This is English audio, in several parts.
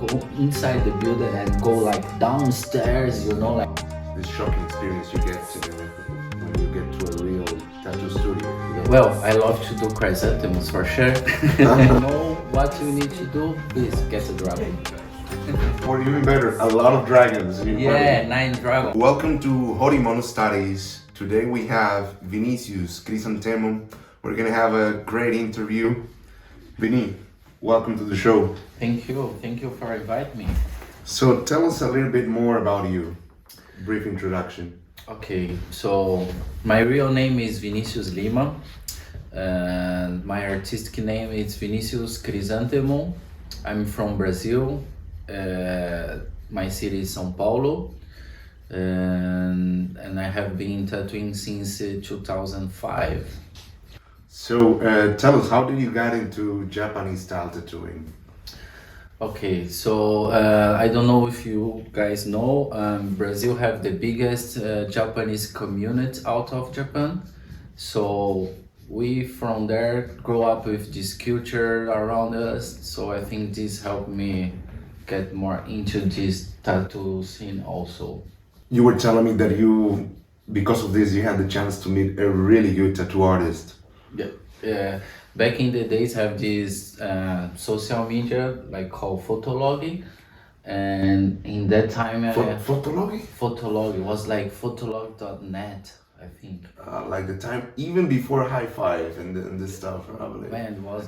go inside the building and go like downstairs, you know, like. This shocking experience you get when you get to a real tattoo studio. Well, I love to do chrysanthemums for sure. You know what you need to do? Please get a dragon. Or even better, a lot of dragons. Yeah, 9 dragons. Welcome to HORIMONO Studies. Today we have Vinicius Crisântemo. We're gonna have a great interview. Vini, welcome to the show. Thank you for inviting me. So tell us a little bit more about you. Brief introduction. Okay, so my real name is Vinicius Lima, and my artistic name is Vinicius Crisântemo. I'm from Brazil. My city is São Paulo, and I have been tattooing since 2005. So tell us, how did you get into Japanese style tattooing? Okay, so I don't know if you guys know, Brazil have the biggest Japanese community out of Japan. So we from there grew up with this culture around us. So I think this helped me get more into this tattoo scene also. You were telling me that you, because of this, you had the chance to meet a really good tattoo artist. Yeah. Back in the days, have this social media like called Fotolog, and in that time, Fotolog? Fotolog was like fotolog.net, I think. Like the time even before High Five and this stuff, probably. Man, it was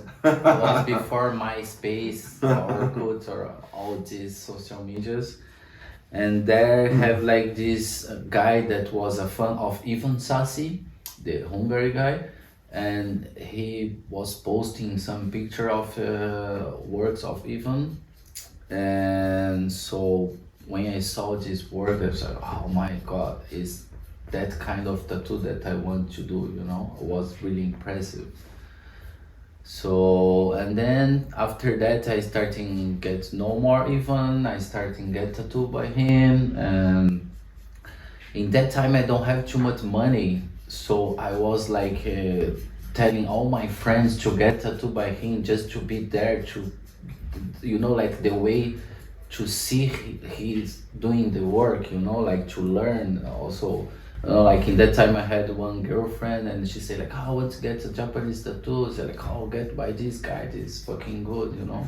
before MySpace, Orkut, or all these social medias. And there have like this guy that was a fan of Ivan Sassi, the Hungary guy. And he was posting some picture of works of Ivan, and so when I saw this work, I was like, oh my god, is that kind of tattoo that I want to do, you know? It was really impressive. So, and then after that I started get know more Ivan, I started get tattooed by him, and in that time I don't have too much money. So I was like telling all my friends to get tattooed by him, just to be there, to, you know, like the way to see he's doing the work, you know, like to learn also. Like in that time I had one girlfriend and she said like, oh, I want to get a Japanese tattoo. I said like, oh, get by this guy, this is fucking good, you know.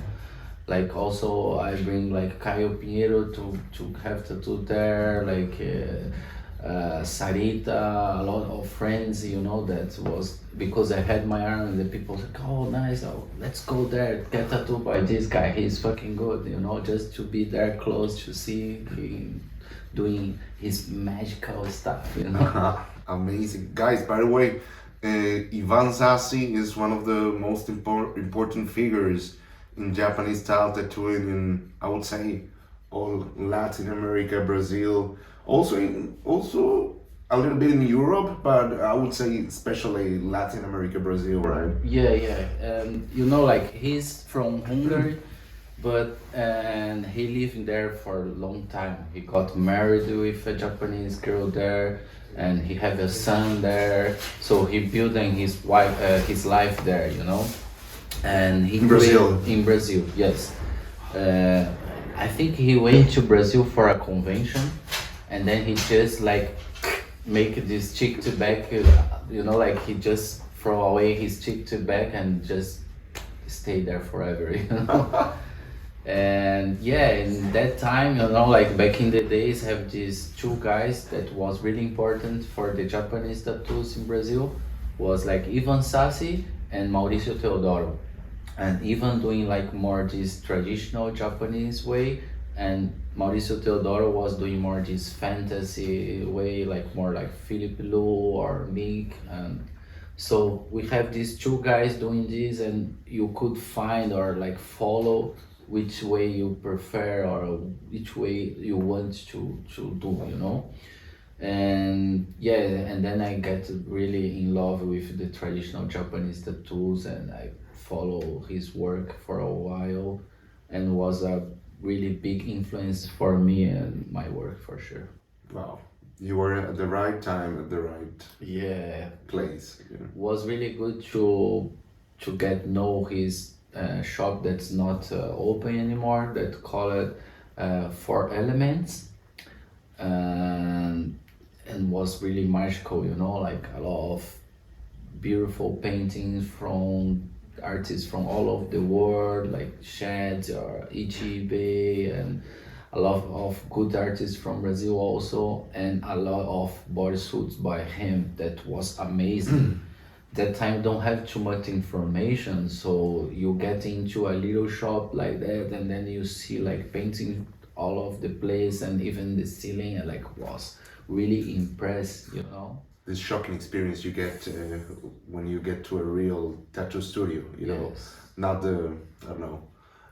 Like also I bring like Caio Pinheiro to have tattoo there, like Sarita, a lot of friends, you know, that was because I had my arm and the people like, oh nice, oh, let's go there, get tattooed by this guy, he's fucking good, you know, just to be there close to see him doing his magical stuff, you know. Amazing. Guys, by the way, Ivan Sassi is one of the most important figures in Japanese style tattooing in, I would say, all Latin America, Brazil, also a little bit in Europe, but I would say especially Latin America, Brazil, right? Yeah. You know, like he's from Hungary, but and he lived there for a long time. He got married with a Japanese girl there, and he have a son there. So he building his life there, you know. And he in Brazil. In Brazil, yes. I think he went to Brazil for a convention, and then he just like make this cheek to back, you know, like he just throw away his cheek to back and just stay there forever, you know. And yeah, in that time, you know, like back in the days, have these 2 guys that was really important for the Japanese tattoos in Brazil, was like Ivan Sassi and Mauricio Teodoro. And Ivan doing like more this traditional Japanese way, and Mauricio Teodoro was doing more this fantasy way, like more like Philip Lu or Mick. And so we have these 2 guys doing this, and you could find or like follow which way you prefer or which way you want to do, you know. And yeah, and then I get really in love with the traditional Japanese tattoos, and I follow his work for a while, and was a really big influence for me and my work for sure. Wow, you were at the right time at the right place. Was really good to get know his shop that's not open anymore that call it Four Elements, and was really magical, you know, like a lot of beautiful paintings from artists from all over the world, like Sheds or Ichibe, and a lot of good artists from Brazil also, and a lot of bodysuits by him that was amazing. That time don't have too much information, so you get into a little shop like that, and then you see like painting all of the place and even the ceiling, and like was really impressed, you know. This shocking experience you get when you get to a real tattoo studio, you know, Yes. not the, I don't know,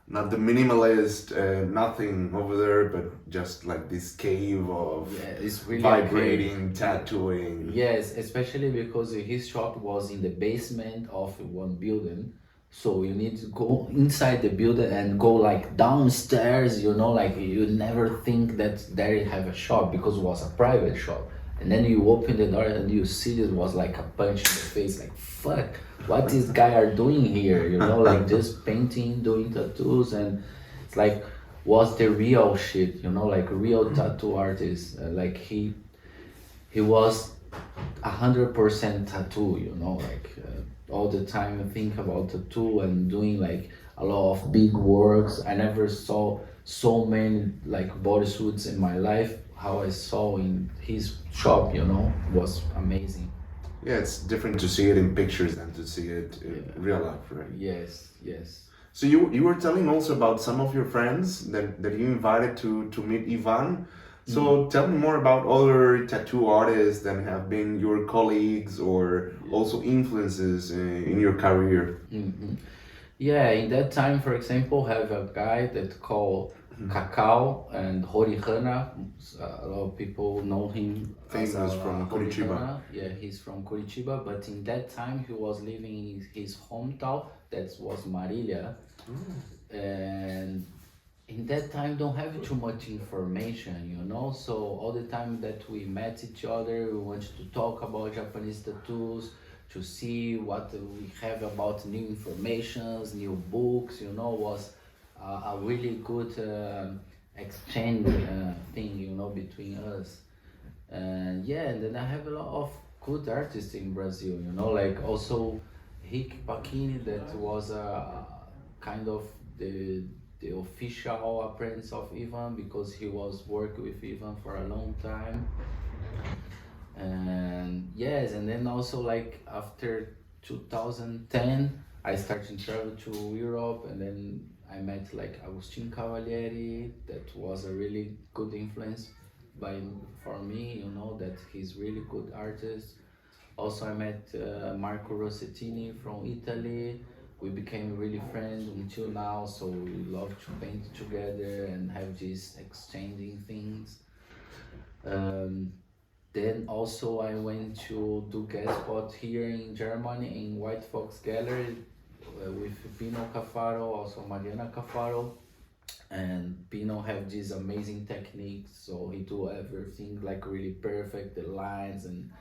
not the minimalist, nothing over there, but just like this cave of Yeah, it's really vibrating tattooing. Yes, especially because his shop was in the basement of one building. So you need to go inside the building and go like downstairs, you know, like you never think that there you have a shop because it was a private shop. And then you open the door and you see it was like a punch in the face, like fuck, what this guy are doing here, you know, like just painting, doing tattoos, and it's like was the real shit, you know, like real tattoo artist. Like he was 100% tattoo, you know, like all the time I think about tattoo and doing like a lot of big works. I never saw so many like bodysuits in my life. How I saw in his shop, you know, was amazing. Yeah, it's different to see it in pictures than to see it in real life, right? Yes, yes. So you were telling also about some of your friends that you invited to meet Ivan. So tell me more about other tattoo artists that have been your colleagues or also influences in your career. Yeah, in that time, for example, have a guy that called Cacau and Horihana. A lot of people know him Famous as from Curitiba. Horihana. Yeah, he's from Curitiba, but in that time he was living in his hometown, that was Marília. And in that time don't have too much information, you know, so all the time that we met each other, we wanted to talk about Japanese tattoos, to see what we have about new informations, new books, you know, was a really good exchange thing, you know, between us. And yeah, and then I have a lot of good artists in Brazil, you know, like also Rick Pacchini, that was kind of the official apprentice of Ivan, because he was working with Ivan for a long time. And yes, and then also like after 2010 I started to travel to Europe, and then I met like Agustin Cavalieri, that was a really good influence for me, you know, that he's really good artist. Also I met Marco Rossettini from Italy. We became really friends until now, so we love to paint together and have these exchanging things. Then also I went to do guest spot here in Germany in White Fox Gallery with Pino Cafaro, also Mariana Cafaro. And Pino have these amazing techniques, so he do everything like really perfect, the lines and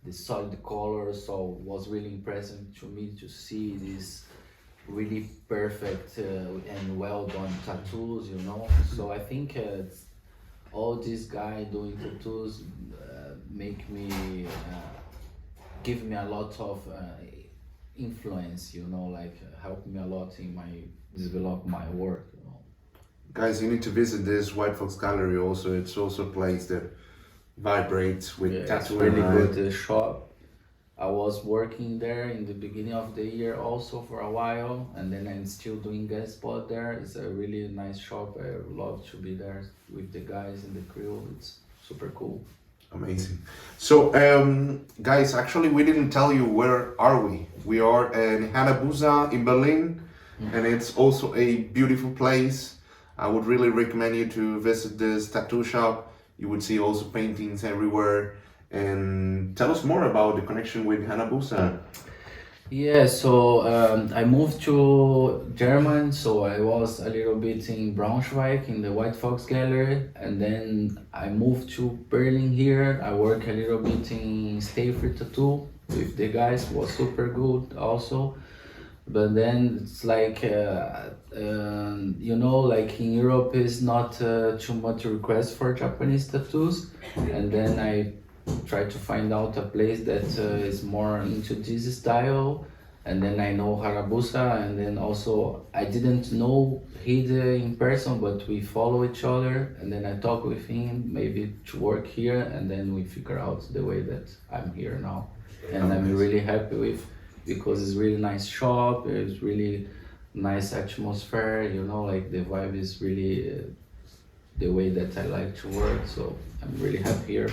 the solid colors. So it was really impressive to me to see this really perfect and well done tattoos, you know. So I think all these guys doing tattoos make me give me a lot of influence, you know, like help me a lot in my develop my work, you know. Guys, you need to visit this White Fox Gallery also. It's also a place that vibrates with It's tattooing. really Right? good shop. I was working there in the beginning of the year also for a while, and then I'm still doing guest spot there. It's a really nice shop. I love to be there with the guys and the crew. It's super cool. Amazing. So, guys, actually, we didn't tell you where are we. We are in Hayabusa in Berlin, and it's also a beautiful place. I would really recommend you to visit this tattoo shop. You would see also paintings everywhere. And tell us more about the connection with Hayabusa. Yeah, so I moved to Germany, so I was a little bit in Braunschweig in the White Fox Gallery, and then I moved to Berlin here. I work a little bit in Stay Free Tattoo with the guys, was super good also. but then it's like you know, like in Europe is not too much request for Japanese tattoos, and then I try to find out a place that is more into this style, and then I know Harabusa, and then also I didn't know Hide in person, but we follow each other, and then I talk with him maybe to work here, and then we figure out the way that I'm here now, and I'm really happy with, because it's really nice shop, it's really nice atmosphere, you know, like the vibe is really the way that I like to work, so I'm really happy here.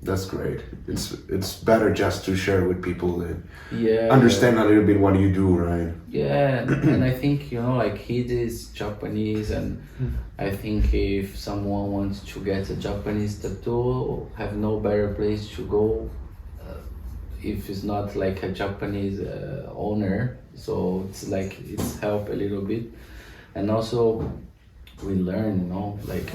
That's great. It's better just to share with people that Yeah, understand a little bit what you do, right? yeah, and I think, you know, like he is Japanese, and I think if someone wants to get a Japanese tattoo, have no better place to go if it's not like a Japanese owner. So it's like it's help a little bit, and also we learn, you know, like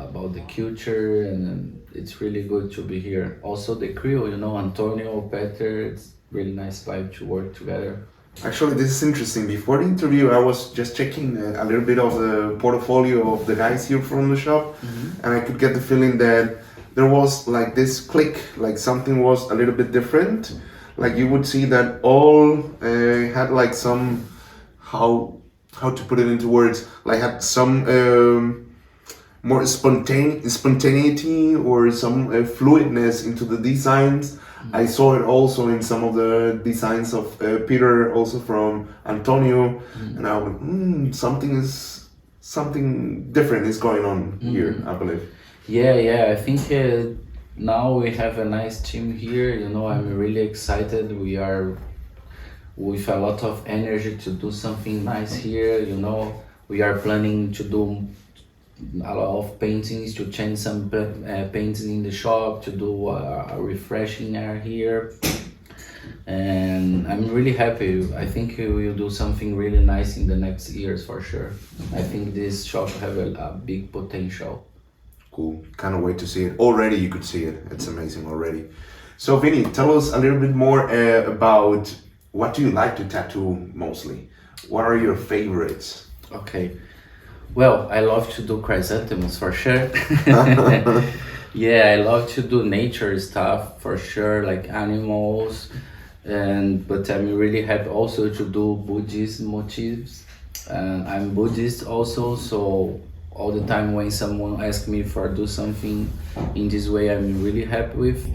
about the culture, and it's really good to be here. Also the crew, you know, Antonio, Peter, it's really nice vibe to work together. Actually, this is interesting. Before the interview, I was just checking a little bit of the portfolio of the guys here from the shop, and I could get the feeling that there was like this click, like something was a little bit different. Like you would see that all had like some, how to put it into words, like had some more spontaneity or some fluidness into the designs. I saw it also in some of the designs of Peter, also from Antonio, and I went, something different is going on here, I believe. Yeah, I think now we have a nice team here, you know, I'm really excited. We are with a lot of energy to do something nice here, you know. We are planning to do a lot of paintings, to change some paintings in the shop, to do a refreshing air here, and I'm really happy. I think we will do something really nice in the next years for sure. I think this shop have a big potential. Cool. Can't wait to see it. Already you could see it. It's amazing already. So Vinny, tell us a little bit more about what do you like to tattoo mostly? What are your favorites? Okay. Well, I love to do chrysanthemums for sure. Yeah, I love to do nature stuff for sure, like animals, and but I'm really happy also to do Buddhist motifs. And I'm Buddhist also, so all the time when someone asks me for do something in this way, I'm really happy with,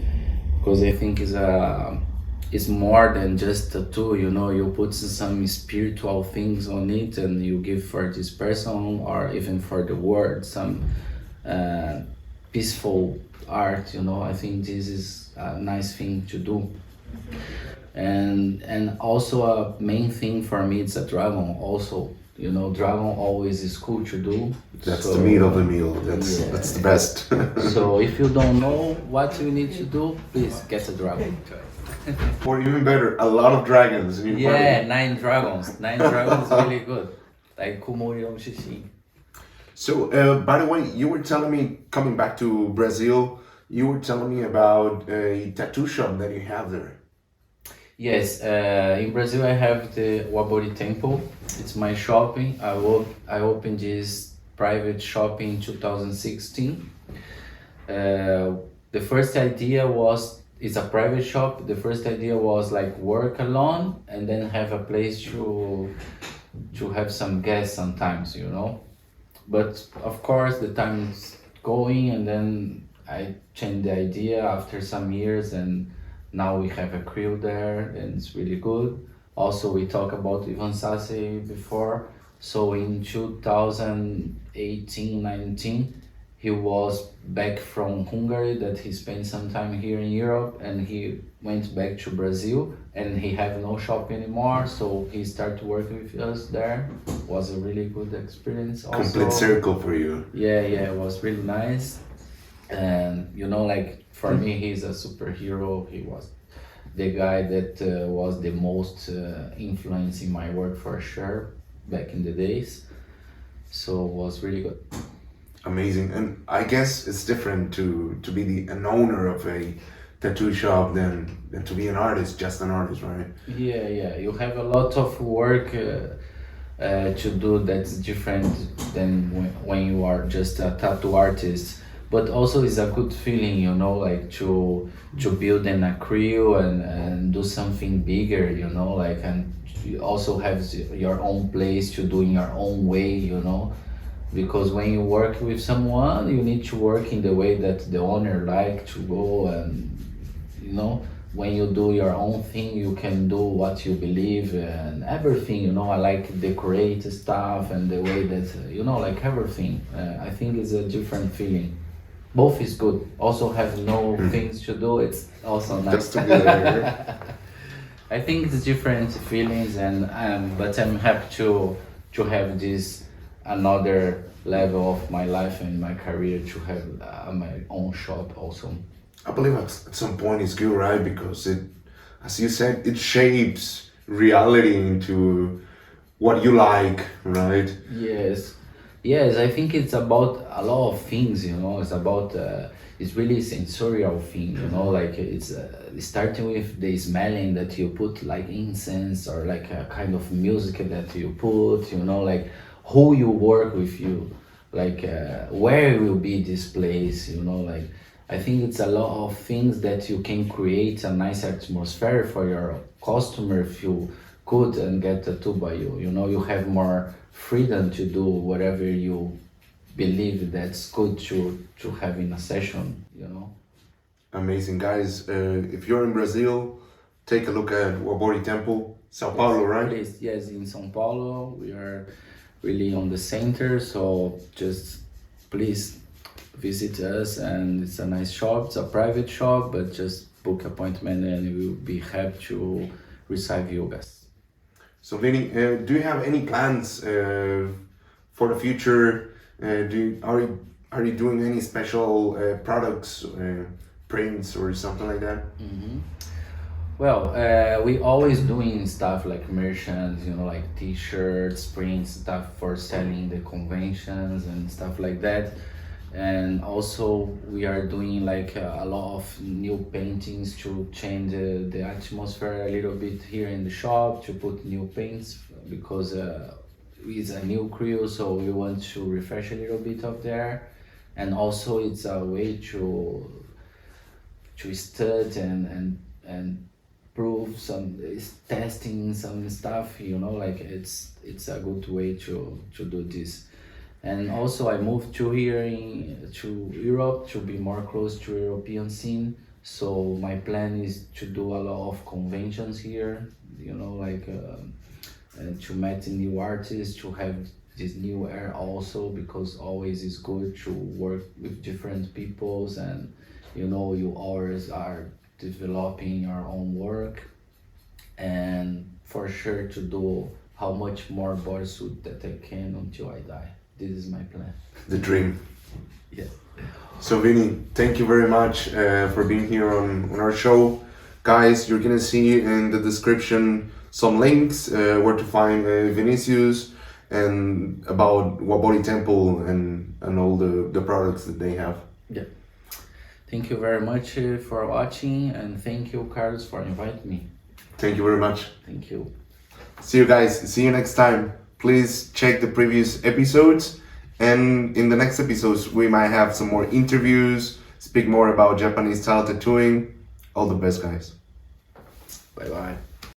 because I think it's more than just a tattoo, you know. You put some spiritual things on it, and you give for this person or even for the world some peaceful art, you know. I think this is a nice thing to do, and also a main thing for me, it's a dragon also, you know. Dragon always is cool to do. That's So, the meat of the meal. That's yeah. that's the best. So if you don't know what you need to do, please get a dragon. Or even better, a lot of dragons in your Yeah, party. 9 dragons. 9 dragons is really good. Like Kumori Shishi. So, by the way, you were telling me, coming back to Brazil, you were telling me about a tattoo shop that you have there. Yes, in Brazil I have the Wabori Temple. It's my shopping. I opened this private shop in 2016. The first idea was, it's a private shop. The first idea was like work alone and then have a place to have some guests sometimes, you know. But of course the time is going, and then I changed the idea after some years, and now we have a crew there, and it's really good. Also, we talked about Ivan Sase before. So in 2018-19, he was back from Hungary, that he spent some time here in Europe, and he went back to Brazil, and he have no shop anymore. So he started working with us there. Was a really good experience. Also, Complete circle for you. yeah, it was really nice. And you know, like for me, he's a superhero. He was the guy that was the most influence in my work for sure back in the days. So it was really good. Amazing. And I guess it's different to be an owner of a tattoo shop than to be an artist, just an artist, right? Yeah. You have a lot of work to do that's different than when you are just a tattoo artist. But also it's a good feeling, you know, like to build an acryl and do something bigger, you know, like, and you also have your own place to do in your own way, you know, because when you work with someone you need to work in the way that the owner like to go, and you know, when you do your own thing you can do what you believe and everything, you know. I like decorate stuff and the way that you know, like everything. I think it's a different feeling. Both is good. Also have no things to do, it's also nice. Just to be there. I think it's different feelings, and but I'm happy to have this another level of my life and my career to have my own shop also. I believe at some point it's good, right? Because it, as you said, it shapes reality into what you like, right? Yes, I think it's about a lot of things, you know. It's about it's really sensorial thing, you know. Like it's starting with the smelling that you put, like incense, or like a kind of music that you put, you know, like who you work with, you, like where will be this place, you know. Like I think it's a lot of things that you can create a nice atmosphere for your customer feel good and get tattooed by you. You know, you have more freedom to do whatever you believe that's good to have in a session, you know. Amazing, guys. If you're in Brazil, take a look at Wabori Temple, Sao Paulo, right? Please, yes, in São Paulo. We are really on the center, so just please visit us. And it's a nice shop. It's a private shop, but just book appointment and we will be happy to receive you guys. So, Vinny, do you have any plans for the future? Are you doing any special products, prints, or something like that? Well, we always doing stuff like merchants, you know, like t-shirts, prints, stuff for selling the conventions and stuff like that. And also we are doing like a lot of new paintings to change the atmosphere a little bit here in the shop, to put new paints, because it's a new crew, so we want to refresh a little bit of there. And also it's a way to study and prove some, is testing some stuff, you know, like it's a good way to do this. And also I moved to here to Europe to be more close to European scene. So my plan is to do a lot of conventions here, you know, like and to meet new artists, to have this new air also, because always is good to work with different peoples, and you know, you always are developing your own work. And for sure to do how much more bodysuit that I can until I die. This is my plan. The dream. Yes. So, Vinny, thank you very much for being here on our show. Guys, you're gonna see in the description some links where to find Vinicius, and about Wabori Temple and all the products that they have. Yeah. Thank you very much for watching, and thank you, Carlos, for inviting me. Thank you very much. Thank you. See you guys. See you next time. Please check the previous episodes, and in the next episodes we might have some more interviews, speak more about Japanese style tattooing. All the best, guys. Bye bye.